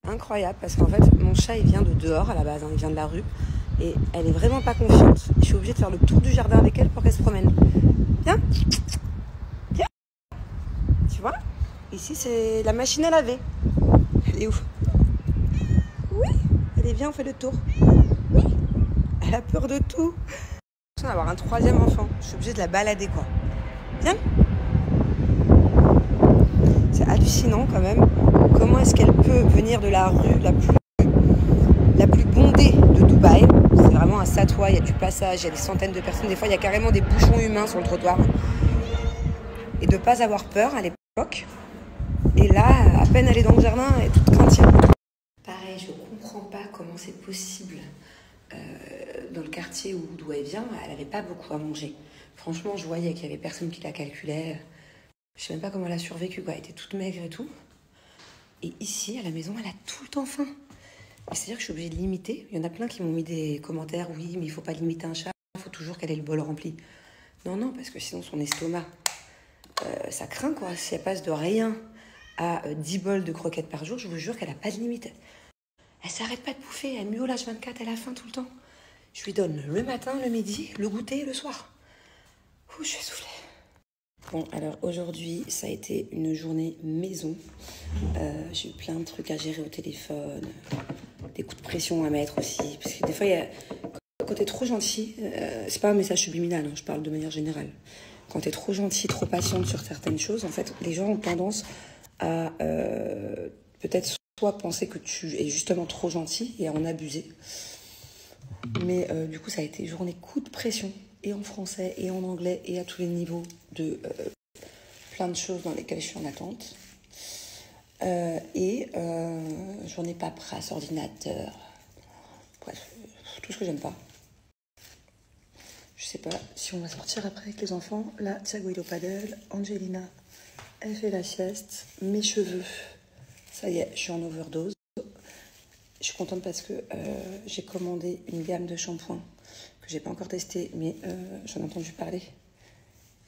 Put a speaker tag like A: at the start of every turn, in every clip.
A: incroyable parce qu'en fait, mon chat, il vient de dehors à la base, hein, il vient de la rue. Et elle est vraiment pas confiante. Je suis obligée de faire le tour du jardin avec elle pour qu'elle se promène. Viens. Viens. Tu vois? Ici, c'est la machine à laver. Elle est où? Oui. Allez, viens, on fait le tour. Oui. Elle a peur de tout. J'ai l'impression d'avoir un troisième enfant. Je suis obligée de la balader, quoi. Viens. C'est hallucinant, quand même. Comment est-ce qu'elle peut venir de la rue la plus bondée de Dubaï? C'est vraiment un satwa, il y a du passage, il y a des centaines de personnes. Des fois, il y a carrément des bouchons humains sur le trottoir. Et de ne pas avoir peur à l'époque. Et là, à peine elle est dans le jardin, elle est toute craintive. Pareil, je ne comprends pas comment c'est possible. Dans le quartier d'où elle vient, elle n'avait pas beaucoup à manger. Franchement, je voyais qu'il y avait personne qui la calculait. Je ne sais même pas comment elle a survécu, quoi. Elle était toute maigre et tout. Et ici, à la maison, elle a tout le temps faim. C'est-à-dire que je suis obligée de limiter. Il y en a plein qui m'ont mis des commentaires. Oui, mais il ne faut pas limiter un chat. Il faut toujours qu'elle ait le bol rempli. Non, parce que sinon, son estomac, ça craint, quoi. Si elle passe de rien à 10 bols de croquettes par jour, je vous jure qu'elle n'a pas de limite. Elle s'arrête pas de bouffer. Elle miaule H24, elle a faim tout le temps. Je lui donne le matin, le midi, le goûter et le soir. Ouh, je suis essoufflée. Bon, alors aujourd'hui, ça a été une journée maison. J'ai eu plein de trucs à gérer au téléphone, des coups de pression à mettre aussi. Parce que des fois, il y a... quand t'es trop gentil, c'est pas un message subliminal, hein, je parle de manière générale. Quand t'es trop gentil, trop patiente sur certaines choses, en fait, les gens ont tendance à peut-être soit penser que tu es justement trop gentil et à en abuser. Mais du coup, ça a été une journée coup de pression. Et en français, et en anglais, et à tous les niveaux de plein de choses dans lesquelles je suis en attente. Journée paperasse, ordinateur, bref, tout ce que j'aime pas. Je sais pas si on va sortir après avec les enfants. Là, Thiago il est au paddle, Angelina, elle fait la sieste, mes cheveux, ça y est, je suis en overdose. Je suis contente parce que j'ai commandé une gamme de shampoings que j'ai pas encore testé, mais j'en ai entendu parler.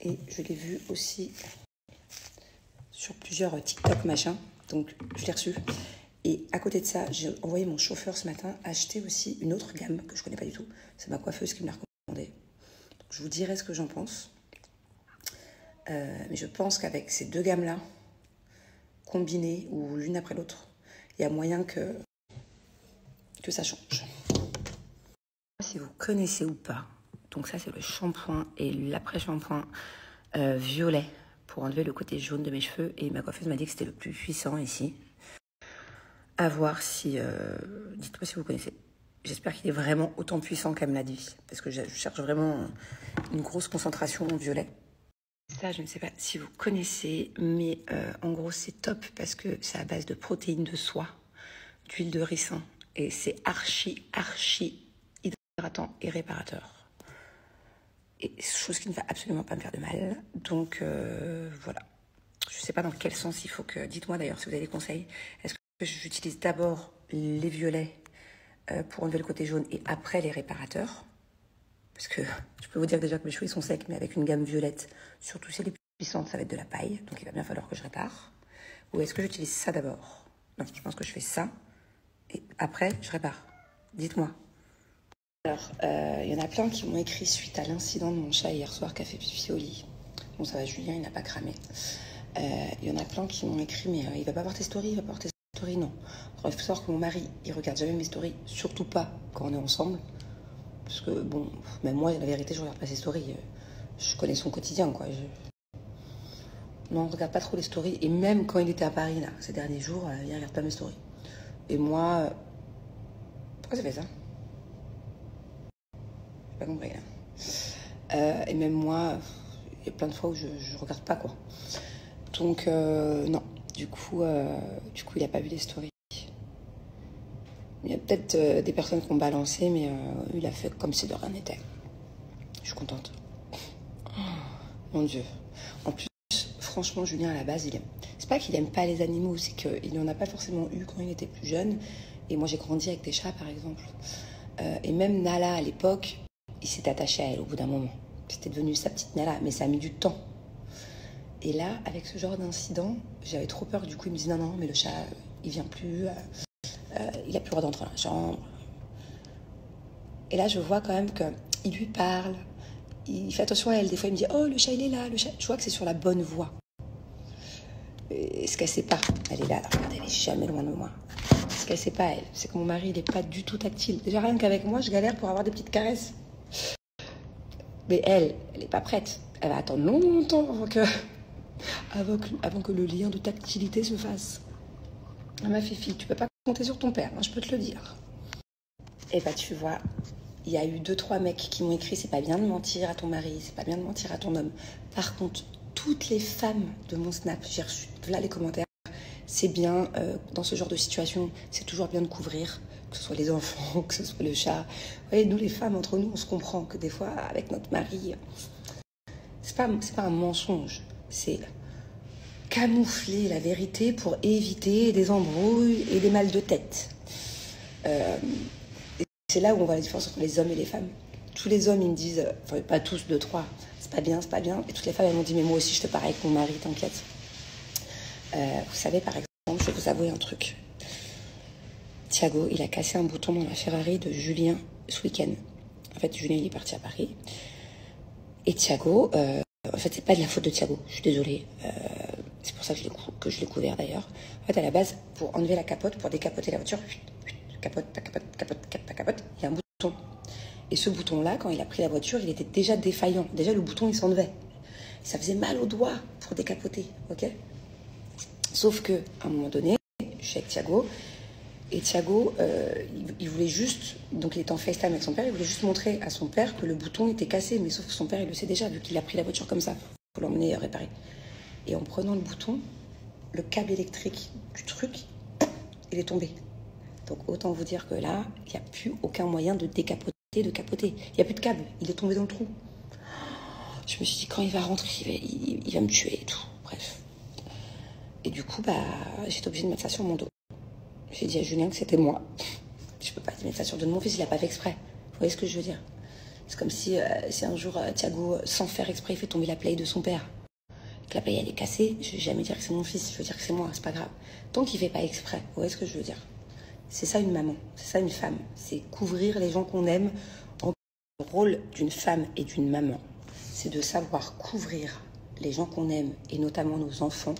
A: Et je l'ai vu aussi sur plusieurs TikTok machin. Donc je l'ai reçu. Et à côté de ça, j'ai envoyé mon chauffeur ce matin acheter aussi une autre gamme que je connais pas du tout. C'est ma coiffeuse qui me l'a recommandé. Donc je vous dirai ce que j'en pense. Mais je pense qu'avec ces deux gammes-là, combinées ou l'une après l'autre, il y a moyen que ça change. Je ne sais pas si vous connaissez ou pas. Donc ça, c'est le shampoing et l'après-shampoing violet pour enlever le côté jaune de mes cheveux. Et ma coiffeuse m'a dit que c'était le plus puissant ici. À voir si... dites-moi si vous connaissez. J'espère qu'il est vraiment autant puissant qu'elle me l'a dit. Parce que je cherche vraiment une grosse concentration en violet. Ça, je ne sais pas si vous connaissez, mais en gros, c'est top parce que c'est à base de protéines de soie, d'huile de ricin. Et c'est archi hydratant et réparateur. Et chose qui ne va absolument pas me faire de mal. Donc, voilà. Je ne sais pas dans quel sens il faut que... Dites-moi d'ailleurs si vous avez des conseils. Est-ce que j'utilise d'abord les violets pour enlever le côté jaune et après les réparateurs? Parce que je peux vous dire déjà que mes cheveux ils sont secs, mais avec une gamme violette, surtout si elle est puissante, ça va être de la paille. Donc, il va bien falloir que je répare. Ou est-ce que j'utilise ça d'abord? Non, je pense que je fais ça. Et après, je répare. Dites-moi. Alors, il y en a plein qui m'ont écrit suite à l'incident de mon chat hier soir qui a fait pipi au lit. Bon, ça va, Julien, il n'a pas cramé. Il y en a plein qui m'ont écrit, mais il va pas voir tes stories, il va pas voir tes stories, non. Alors, il faut savoir que mon mari, il regarde jamais mes stories, surtout pas quand on est ensemble. Parce que, bon, même moi, la vérité, je regarde pas ses stories. Je connais son quotidien, quoi. Non, on regarde pas trop les stories. Et même quand il était à Paris, là, ces derniers jours, il regarde pas mes stories. Et moi... Pourquoi ça fait ça? J'ai pas compris, là. Et même moi, il y a plein de fois où je regarde pas, quoi. Donc, non. Du coup, il a pas vu les stories. Il y a peut-être des personnes qui ont balancé, mais il a fait comme si de rien n'était. Je suis contente. Oh, mon Dieu. En plus, franchement, Julien, à la base, c'est pas qu'il aime pas les animaux, c'est qu'il n'en a pas forcément eu quand il était plus jeune. Et moi, j'ai grandi avec des chats, par exemple. Et même Nala, à l'époque, il s'est attaché à elle au bout d'un moment. C'était devenu sa petite Nala, mais ça a mis du temps. Et là, avec ce genre d'incident, j'avais trop peur. Du coup, il me dit non, mais le chat, il vient plus. il a plus le droit d'entrer dans la chambre. Et là, je vois quand même qu'il lui parle, il fait attention à elle. Des fois, il me dit « Oh, le chat, il est là, le chat ». Je vois que c'est sur la bonne voie. Et ce qu'elle sait pas, elle est là, regarde, elle est jamais loin de moi. Ce qu'elle sait pas, elle, c'est que mon mari, il est pas du tout tactile. Déjà, rien qu'avec moi, je galère pour avoir des petites caresses. Mais elle est pas prête. Elle va attendre longtemps avant que le lien de tactilité se fasse. Ma fifi, tu peux pas compter sur ton père, hein, je peux te le dire. Et bah, tu vois, il y a eu 2-3 mecs qui m'ont écrit « C'est pas bien de mentir à ton mari, c'est pas bien de mentir à ton homme ». Par contre, toutes les femmes de mon Snap, j'ai reçu là les commentaires, c'est bien, dans ce genre de situation, c'est toujours bien de couvrir, que ce soit les enfants, que ce soit le chat. Vous voyez, nous les femmes, entre nous, on se comprend que des fois, avec notre mari, c'est pas un mensonge, c'est camoufler la vérité pour éviter des embrouilles et des mal de tête. C'est là où on voit la différence entre les hommes et les femmes. Tous les hommes, ils me disent, enfin pas tous, 2-3, c'est pas bien, c'est pas bien. Et toutes les femmes, elles m'ont dit, mais moi aussi, je te parie avec mon mari, t'inquiète. Vous savez, par exemple, je vais vous avouer un truc. Thiago, il a cassé un bouton dans la Ferrari de Julien ce week-end. En fait, Julien, il est parti à Paris. Et Thiago, en fait, c'est pas de la faute de Thiago, je suis désolée. C'est pour ça que je l'ai couvert d'ailleurs. En fait, à la base, pour enlever la capote, pour décapoter la voiture, capote, il y a un bouton. Et ce bouton-là, quand il a pris la voiture, il était déjà défaillant. Déjà, le bouton, il s'enlevait. Ça faisait mal au doigt pour décapoter, ok? Sauf que, à un moment donné, je suis avec Thiago, et Thiago, il voulait juste, donc il était en FaceTime avec son père, il voulait juste montrer à son père que le bouton était cassé, mais sauf que son père, il le sait déjà, vu qu'il a pris la voiture comme ça, pour l'emmener réparer. Et en prenant le bouton, le câble électrique du truc, il est tombé. Donc autant vous dire que là, il n'y a plus aucun moyen de décapoter, de capoter. Il n'y a plus de câble, il est tombé dans le trou. Je me suis dit, quand il va rentrer, il va me tuer et tout, bref. Et du coup, j'étais obligée de mettre ça sur mon dos. J'ai dit à Julien que c'était moi. Je peux pas mettre ça sur le dos de mon fils, il a pas fait exprès. Vous voyez ce que je veux dire? C'est comme si un jour, Thiago, sans faire exprès, il fait tomber la play de son père. Que la play, elle est cassée, je vais jamais dire que c'est mon fils, je veux dire que c'est moi, c'est pas grave. Tant qu'il fait pas exprès, vous voyez ce que je veux dire? C'est ça une maman, c'est ça une femme. C'est couvrir les gens qu'on aime. Le rôle d'une femme et d'une maman, c'est de savoir couvrir les gens qu'on aime, et notamment nos enfants,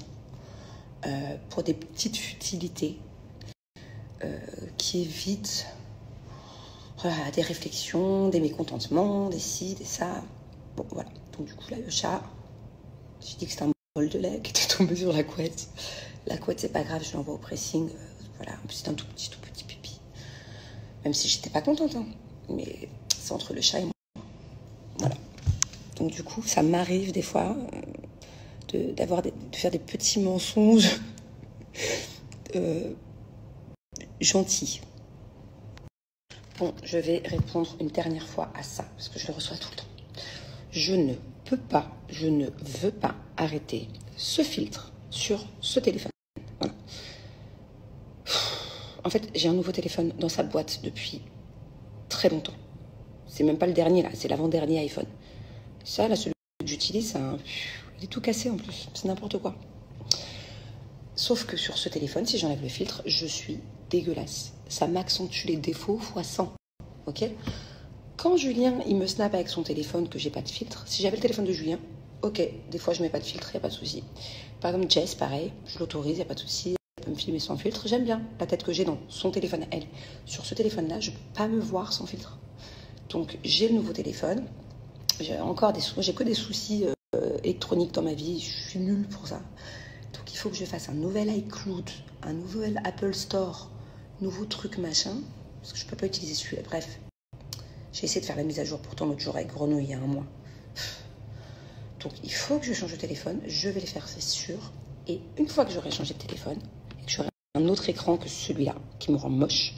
A: pour des petites futilités qui évitent des réflexions, des mécontentements, des ci, des ça. Bon, voilà. Donc du coup, là, le chat, j'ai dit que c'était un bol de lait qui était tombé sur la couette. La couette, c'est pas grave, je l'envoie au pressing. Voilà, en plus, c'est un tout petit pipi. Même si j'étais pas contente, hein. Mais c'est entre le chat et moi. Voilà. Donc du coup, ça m'arrive des fois de faire des petits mensonges gentils. Bon, je vais répondre une dernière fois à ça, parce que je le reçois tout le temps. Je ne peux pas, je ne veux pas arrêter ce filtre sur ce téléphone. Voilà. En fait, j'ai un nouveau téléphone dans sa boîte depuis très longtemps. C'est même pas le dernier, là, c'est l'avant-dernier iPhone. Ça, là, celui que j'utilise, il est tout cassé en plus, c'est n'importe quoi. Sauf que sur ce téléphone, si j'enlève le filtre, je suis dégueulasse. Ça m'accentue les défauts fois 100, ok? Quand Julien, il me snap avec son téléphone que j'ai pas de filtre, si j'avais le téléphone de Julien, ok, des fois je mets pas de filtre, y a pas de souci. Par exemple, Jess, pareil, je l'autorise, y a pas de souci, elle peut me filmer sans filtre, j'aime bien la tête que j'ai dans son téléphone à elle. Sur ce téléphone-là, je peux pas me voir sans filtre. Donc, j'ai le nouveau téléphone, j'ai que des soucis électroniques dans ma vie, je suis nulle pour ça. Donc, il faut que je fasse un nouvel iCloud, un nouvel Apple Store, nouveau truc machin, parce que je peux pas utiliser celui-là, bref. J'ai essayé de faire la mise à jour pourtant l'autre jour avec Grenouille il y a un mois. Donc il faut que je change de téléphone, je vais le faire, c'est sûr. Et une fois que j'aurai changé de téléphone, et que j'aurai un autre écran que celui-là, qui me rend moche,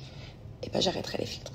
A: et j'arrêterai les filtres.